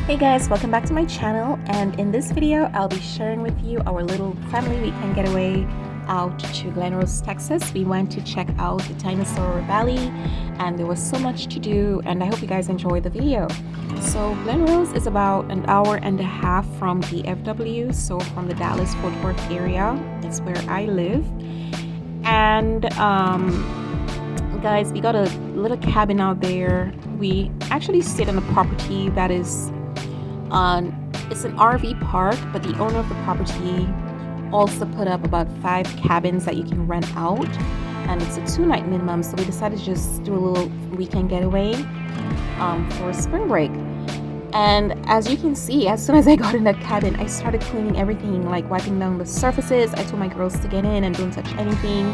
Hey guys, welcome back to my channel, and in this video I'll be sharing with you our little family weekend getaway out to Glenrose, Texas. We went to check out the Dinosaur Valley and there was so much to do, and I hope you guys enjoy the video. So Glenrose is about an hour and a half from DFW, so from the Dallas-Fort Worth area. It's where I live. And guys, we got a little cabin out there. We actually stayed on a property that is it's an RV park, but the owner of the property also put up about 5 cabins that you can rent out, and it's a 2-night minimum. So we decided to just do a little weekend getaway for spring break. And as you can see, as soon as I got in that cabin, I started cleaning everything, like wiping down the surfaces. I told my girls to get in and don't touch anything.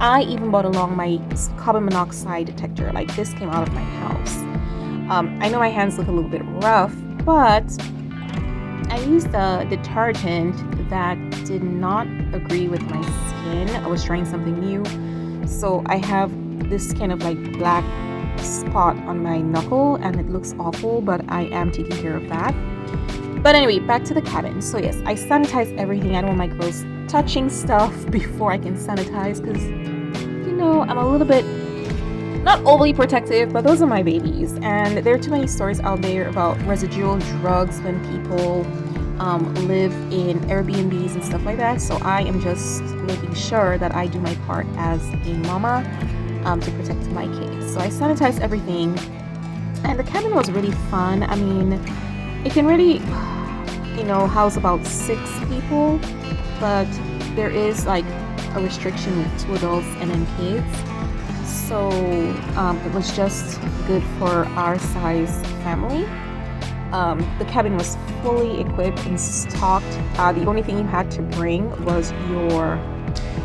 I even brought along my carbon monoxide detector. Like, this came out of my house. I know my hands look a little bit rough, but I used a detergent that did not agree with my skin. I was trying something new, so I have this kind of like black spot on my knuckle and it looks awful, but I am taking care of that. But anyway, back to the cabin. So yes, I sanitized everything. I don't want my girls touching stuff before I can sanitize, because you know, I'm a little bit not overly protective, but those are my babies, and there are too many stories out there about residual drugs when people live in Airbnbs and stuff like that. So I am just making sure that I do my part as a mama to protect my kids. So I sanitized everything, and the cabin was really fun. I mean, it can really, you know, house about 6 people, but there is like a restriction with 2 adults and then kids. So it was just good for our size family. The cabin was fully equipped and stocked. The only thing you had to bring was your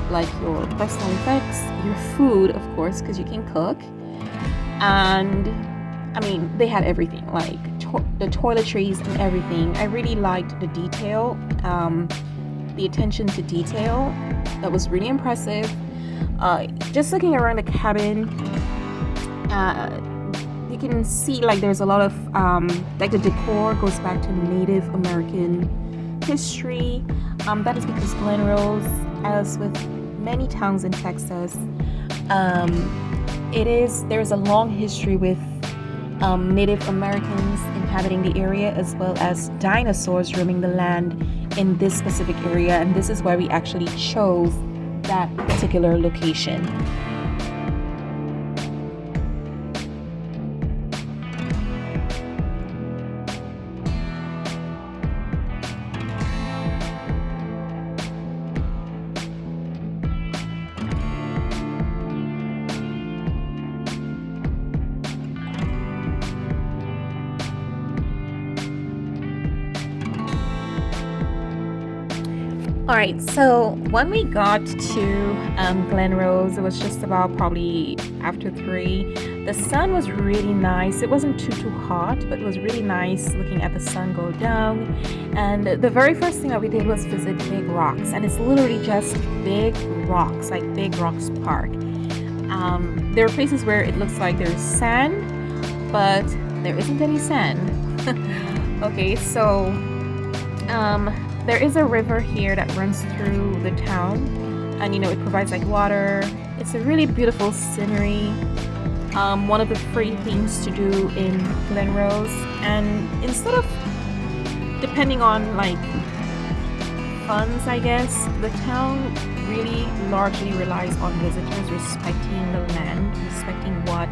personal effects, your food, of course, because you can cook. And I mean, they had everything, like the toiletries and everything. I really liked the detail, the attention to detail. That was really impressive. Just looking around the cabin, you can see like there's a lot of like the decor goes back to Native American history. That is because Glenrose, as with many towns in Texas, there's a long history with Native Americans inhabiting the area, as well as dinosaurs roaming the land in this specific area, and this is why we actually chose that particular location. Alright, so when we got to Glenrose, it was just about probably after 3. The sun was really nice. It wasn't too hot, but it was really nice looking at the sun go down. And the very first thing that we did was visit Big Rocks, and it's literally just Big Rocks, like Big Rocks Park. There are places where it looks like there's sand, but there isn't any sand. Okay, so there is a river here that runs through the town, and you know, it provides like water. It's a really beautiful scenery. One of the free things to do in Glenrose, and instead of depending on like funds, I guess, the town really largely relies on visitors respecting the land, respecting what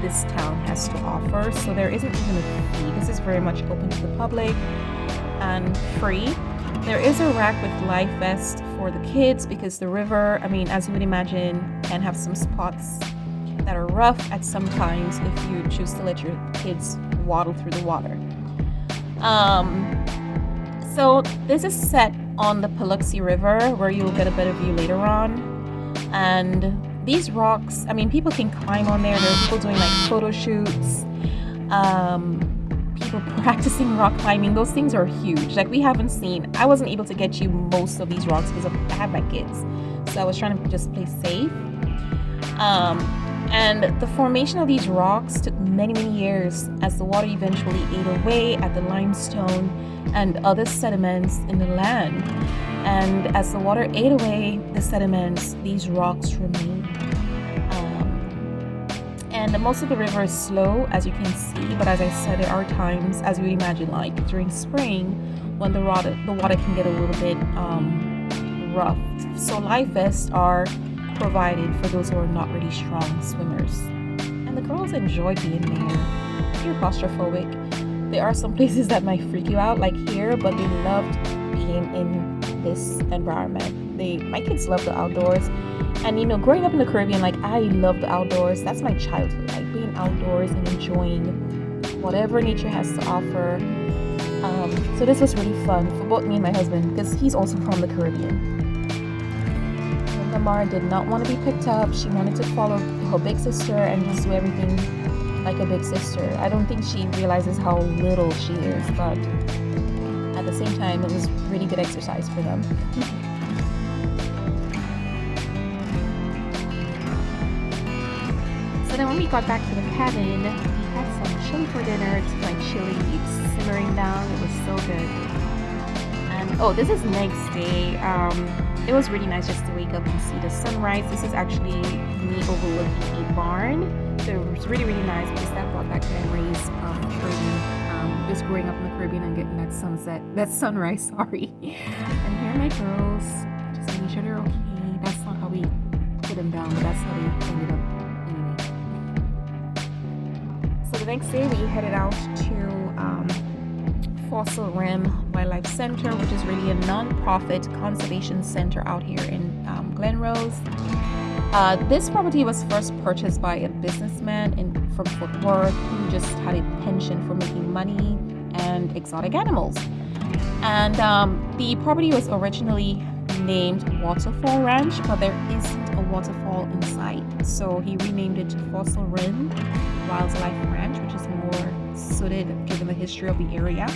this town has to offer. So there isn't even a fee. This is very much open to the public and free. There is a rack with life vest for the kids, because the river, I mean, as you would imagine, can have some spots that are rough at some times if you choose to let your kids waddle through the water. So this is set on the Paluxy River, where you'll get a better view later on. And these rocks, I mean, people can climb on there. There are people doing like photo shoots. People practicing rock climbing. Those things are huge. Like, I wasn't able to get you most of these rocks because I have my kids, so I was trying to just play safe. And the formation of these rocks took many, many years as the water eventually ate away at the limestone and other sediments in the land. And as the water ate away the sediments, these rocks remained. And most of the river is slow, as you can see, but as I said, there are times, as you would imagine, like during spring, when the water can get a little bit rough. So life vests are provided for those who are not really strong swimmers. And the girls enjoy being there. If you're claustrophobic, there are some places that might freak you out, like here, but they loved being in this environment. My kids love the outdoors. And growing up in the Caribbean, like, I love the outdoors. That's my childhood, like being outdoors and enjoying whatever nature has to offer. So this was really fun for both me and my husband, because he's also from the Caribbean. Lamar did not want to be picked up. She wanted to follow her big sister and just do everything like a big sister. I don't think she realizes how little she is, but at the same time, it was really good exercise for them. So then when we got back to the cabin, we had some chili for dinner. It's like chili simmering down. It was so good. And this is next day. It was really nice just to wake up and see the sunrise. This is actually me overlooking a barn. So it was really, really nice because that brought back memories of Caribbean, just growing up in the Caribbean and getting that sunrise, sorry. And here are my girls, just making sure they're okay. That's not how we put them down, but that's how they ended up anyway. So the next day we headed out to Fossil Rim Wildlife Center, which is really a non-profit conservation center out here in Glenrose. This property was first purchased by a businessman from Fort Worth who just had a penchant for making money and exotic animals. And the property was originally named Waterfall Ranch, but there isn't a waterfall in sight. So he renamed it to Fossil Rim Wildlife Ranch, which is more suited given the history of the area.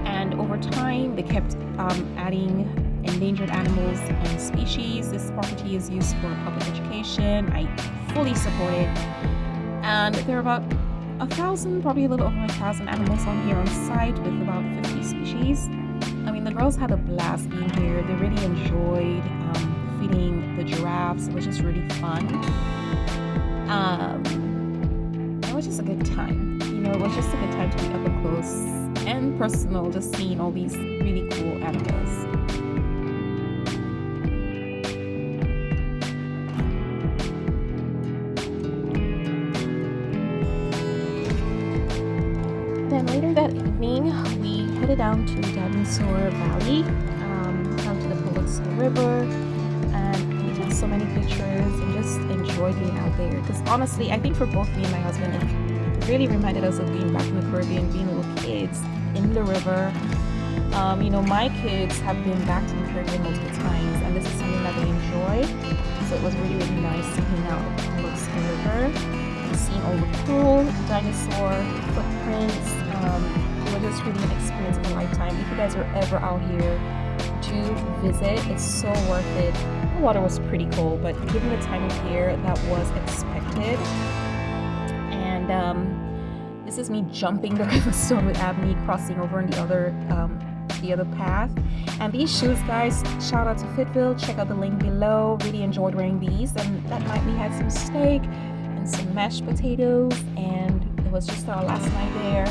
And over time, they kept adding endangered animals and species. This property is used for public education. I fully support it. And there are about 1,000, probably a little over 1,000 animals on here on site with about 50 species. I mean, the girls had a blast being here. They really enjoyed feeding the giraffes, which is really fun. It was just a good time. It was just a good time to be up and close and personal, just seeing all these really cool animals. Then later that evening, we headed down to Dinosaur Valley, down to the Pulaski River, and we took so many pictures and just enjoyed being out there. Because honestly, I think for both me and my husband, it really reminded us of being back in the Caribbean, being little kids in the river. My kids have been back to the Caribbean multiple times, and this is something that they enjoy. So it was really, really nice to hang out at the Pulaski River, seeing all the cool dinosaur footprints. It was just really an experience of a lifetime. If you guys are ever out here, do visit. It's so worth it. The water was pretty cold, but given the time of year, that was expected. And this is me jumping the river stone with Abney, crossing over on the other path. And these shoes, guys, shout out to Fitville. Check out the link below. Really enjoyed wearing these. And that night we had some steak and some mashed potatoes, and it was just our last night there.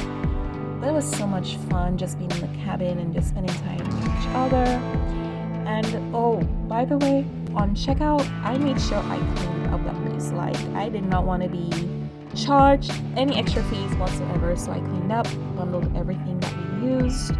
But it was so much fun just being in the cabin and just spending time with each other. And by the way, on checkout, I made sure I cleaned up that place. Like, I did not want to be charged any extra fees whatsoever, so I cleaned up, bundled everything that we used,